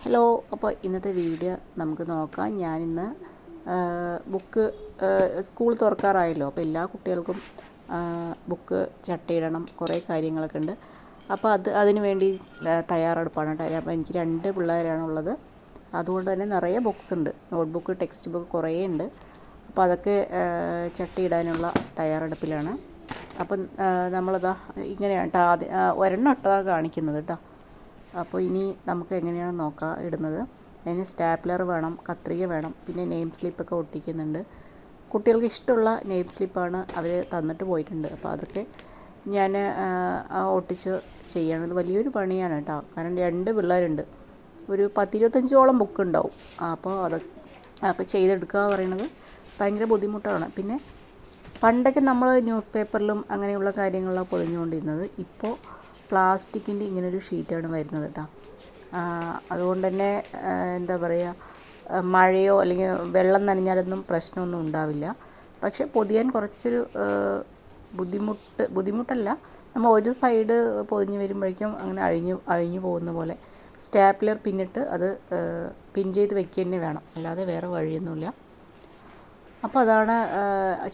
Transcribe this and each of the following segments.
Hello, അപ്പോൾ ഇന്നത്തെ video നമുക്ക് നോക്കാം. ഞാനിന്ന് ബുക്ക് സ്കൂൾ തുറക്കാറായല്ലോ, അപ്പോൾ എല്ലാ കുട്ടികൾക്കും ബുക്ക് ചട്ടയിടണം, കുറേ കാര്യങ്ങളൊക്കെ ഉണ്ട്. അപ്പോൾ അതിന് വേണ്ടി തയ്യാറെടുപ്പാണ് കേട്ടോ. അപ്പോൾ എനിക്ക് 2 പിള്ളേരാണുള്ളത്, അതുകൊണ്ട് തന്നെ നിറയെ ബുക്സ് ഉണ്ട്. നോട്ട് ബുക്ക്, ടെക്സ്റ്റ് ബുക്ക് കുറേ ഉണ്ട്. അപ്പോൾ അതൊക്കെ ചട്ടയിടാനുള്ള തയ്യാറെടുപ്പിലാണ്. അപ്പം നമ്മളിതാ ഇങ്ങനെയാണ് കേട്ടോ. ഒരെണ്ണം ഇട്ടതാണ് കാണിക്കുന്നത് കേട്ടോ. അപ്പോൾ ഇനി നമുക്ക് എങ്ങനെയാണ് നോക്കാം ഇടുന്നത്. അതിന് സ്റ്റാപ്ലർ വേണം, കത്രിക വേണം, പിന്നെ നെയിം സ്ലിപ്പൊക്കെ ഒട്ടിക്കുന്നുണ്ട്. കുട്ടികൾക്ക് ഇഷ്ടമുള്ള നെയിം സ്ലിപ്പാണ് അവർ തന്നിട്ട് പോയിട്ടുണ്ട്. അപ്പോൾ അതൊക്കെ ഞാൻ ഒട്ടിച്ച് ചെയ്യണത് വലിയൊരു പണിയാണ് കേട്ടോ. കാരണം 2 പിള്ളേരുണ്ട്, ഒരു 10-25ഓളം ബുക്ക് ഉണ്ടാവും. അപ്പോൾ അതൊക്കെ ചെയ്തെടുക്കുക പറയുന്നത് ഭയങ്കര ബുദ്ധിമുട്ടാണ്. പിന്നെ പണ്ടൊക്കെ നമ്മൾ ന്യൂസ് പേപ്പറിലും അങ്ങനെയുള്ള കാര്യങ്ങളിലാണ് പൊതിഞ്ഞുകൊണ്ടിരുന്നത്. ഇപ്പോൾ പ്ലാസ്റ്റിക്കിൻ്റെ ഇങ്ങനൊരു ഷീറ്റാണ് വരുന്നത് കേട്ടോ. അതുകൊണ്ട് തന്നെ എന്താ പറയുക, മഴയോ അല്ലെങ്കിൽ വെള്ളം നനഞ്ഞാലൊന്നും പ്രശ്നമൊന്നും ഉണ്ടാവില്ല. പക്ഷേ പൊതിയാൻ കുറച്ചൊരു ബുദ്ധിമുട്ടല്ല. നമ്മൾ ഒരു സൈഡ് പൊതിഞ്ഞ് വരുമ്പോഴേക്കും അങ്ങനെ അഴിഞ്ഞു പോകുന്ന പോലെ സ്റ്റാപ്ലർ പിന്നിട്ട് അത് പിൻ ചെയ്ത് വെക്കുക തന്നെ വേണം, അല്ലാതെ വേറെ വഴിയൊന്നുമില്ല. അപ്പോൾ അതാണ്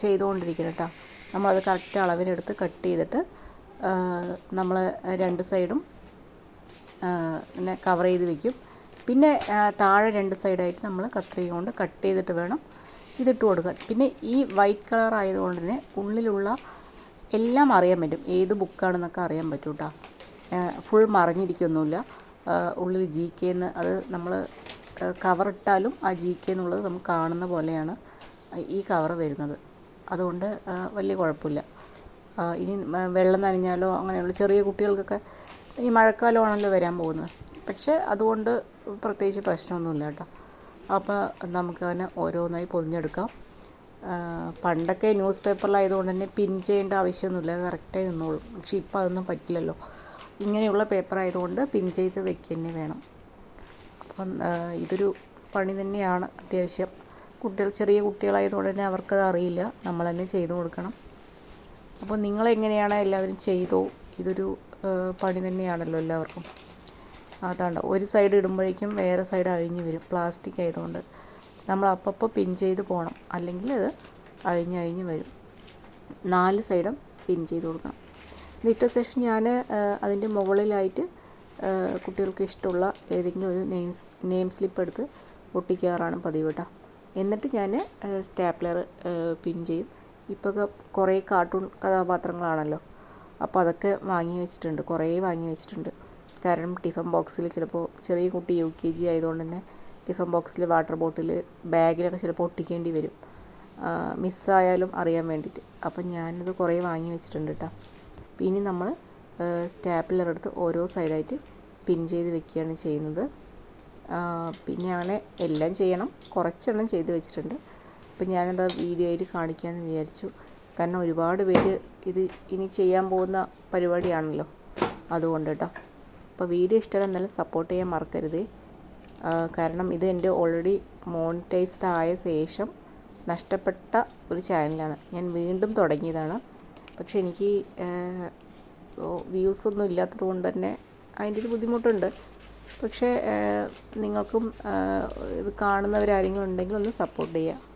ചെയ്തുകൊണ്ടിരിക്കുന്നത് കേട്ടോ. നമ്മളത് കറക്റ്റ് അളവിനെടുത്ത് കട്ട് ചെയ്തിട്ട് നമ്മൾ 2 സൈഡും പിന്നെ കവർ ചെയ്ത് വയ്ക്കും. പിന്നെ താഴെ 2 സൈഡായിട്ട് നമ്മൾ കത്രിക കൊണ്ട് കട്ട് ചെയ്തിട്ട് വേണം ഇതിട്ട് കൊടുക്കാൻ. പിന്നെ ഈ വൈറ്റ് കളർ ആയതുകൊണ്ട് തന്നെ ഉള്ളിലുള്ള എല്ലാം അറിയാൻ പറ്റും, ഏത് ബുക്കാണെന്നൊക്കെ അറിയാൻ പറ്റും കേട്ടോ. ഫുൾ മറിഞ്ഞിരിക്കൊന്നുമില്ല. ഉള്ളിൽ GK എന്ന് അത് നമ്മൾ കവറിട്ടാലും ആ GK എന്നുള്ളത് നമുക്ക് കാണുന്ന പോലെയാണ് ഈ കവർ വരുന്നത്. അതുകൊണ്ട് വലിയ കുഴപ്പമില്ല. ഇനി വെള്ളം നനഞ്ഞാലോ അങ്ങനെയുള്ള ചെറിയ കുട്ടികൾക്കൊക്കെ ഈ മഴക്കാലമാണല്ലോ വരാൻ പോകുന്നത്, പക്ഷേ അതുകൊണ്ട് പ്രത്യേകിച്ച് പ്രശ്നമൊന്നുമില്ല കേട്ടോ. അപ്പോൾ നമുക്ക് തന്നെ ഓരോന്നായി പൊതിഞ്ഞെടുക്കാം. പണ്ടൊക്കെ ന്യൂസ് പേപ്പറിലായതുകൊണ്ട് തന്നെ പിൻ ചെയ്യേണ്ട ആവശ്യമൊന്നുമില്ല, കറക്റ്റായി നിന്നോളും. പക്ഷേ ഇപ്പോൾ അതൊന്നും പറ്റില്ലല്ലോ. ഇങ്ങനെയുള്ള പേപ്പർ ആയതുകൊണ്ട് പിൻ ചെയ്ത് വെക്കുക തന്നെ വേണം. അപ്പം ഇതൊരു പണി തന്നെയാണ് അത്യാവശ്യം. ചെറിയ കുട്ടികളായതുകൊണ്ട് തന്നെ അവർക്കത് അറിയില്ല, നമ്മൾ തന്നെ ചെയ്തു കൊടുക്കണം. അപ്പോൾ നിങ്ങളെങ്ങനെയാണ് എല്ലാവരും ചെയ്തോ? ഇതൊരു പണി തന്നെയാണല്ലോ എല്ലാവർക്കും. അതാണ്, ഒരു സൈഡ് ഇടുമ്പോഴേക്കും വേറെ സൈഡ് അഴിഞ്ഞ് വരും, പ്ലാസ്റ്റിക് ആയതുകൊണ്ട് നമ്മൾ അപ്പോൾ പിൻ ചെയ്ത് പോകണം, അല്ലെങ്കിൽ അത് അഴിഞ്ഞ് വരും. 4 സൈഡും പിൻ ചെയ്ത് കൊടുക്കണം. ഇട്ട ശേഷം ഞാൻ അതിൻ്റെ മുകളിലായിട്ട് കുട്ടികൾക്ക് ഇഷ്ടമുള്ള ഏതെങ്കിലും ഒരു നെയിം സ്ലിപ്പ് എടുത്ത് ഒട്ടിക്കാറാണ് പതിവ് കേട്ടോ. എന്നിട്ട് ഞാൻ സ്റ്റാപ്ലർ പിൻ ചെയ്യും. ഇപ്പോൾ കുറേ കാർട്ടൂൺ കഥാപാത്രങ്ങളാണല്ലോ, അപ്പോൾ അതൊക്കെ കുറേ വാങ്ങി വെച്ചിട്ടുണ്ട്. കാരണം ടിഫൻ ബോക്സിൽ ചിലപ്പോൾ ചെറിയ കുട്ടി UKG ആയതുകൊണ്ട് തന്നെ ടിഫൻ ബോക്സിൽ വാട്ടർ ബോട്ടിൽ, ബാഗിലൊക്കെ ചിലപ്പോൾ ഒട്ടിക്കേണ്ടി വരും, മിസ്സായാലും അറിയാൻ വേണ്ടിയിട്ട്. അപ്പം ഞാനത് കുറേ വാങ്ങി വെച്ചിട്ടുണ്ട് കേട്ടോ. പിന്നെ നമ്മൾ സ്റ്റാപ്ലർ എടുത്ത് ഓരോ സൈഡായിട്ട് പിൻ ചെയ്ത് വെക്കുകയാണ് ചെയ്യുന്നത്. പിന്നെ അങ്ങനെ എല്ലാം ചെയ്യണം, കുറച്ചെണ്ണം ചെയ്ത് വെച്ചിട്ടുണ്ട്. അപ്പം ഞാനത് വീഡിയോയിൽ കാണിക്കാമെന്ന് വിചാരിച്ചു. കാരണം ഒരുപാട് പേര് ഇത് ഇനി ചെയ്യാൻ പോകുന്ന പരിപാടിയാണല്ലോ, അതുകൊണ്ട് കേട്ടോ. അപ്പോൾ വീഡിയോ ഇഷ്ടമല്ല, എന്നാലും സപ്പോർട്ട് ചെയ്യാൻ മറക്കരുത്. കാരണം ഇത് എൻ്റെ ഓൾറെഡി മോണിറ്റൈസ്ഡ് ആയ ശേഷം നഷ്ടപ്പെട്ട ഒരു ചാനലാണ്. ഞാൻ വീണ്ടും തുടങ്ങിയതാണ്. പക്ഷേ എനിക്ക് വ്യൂസൊന്നും ഇല്ലാത്തത് കൊണ്ട് തന്നെ അതിൻ്റെ ഒരു ബുദ്ധിമുട്ടുണ്ട്. പക്ഷേ നിങ്ങൾക്കും ഇത് കാണുന്നവരാരെങ്കിലും ഉണ്ടെങ്കിൽ ഒന്ന് സപ്പോർട്ട് ചെയ്യുക.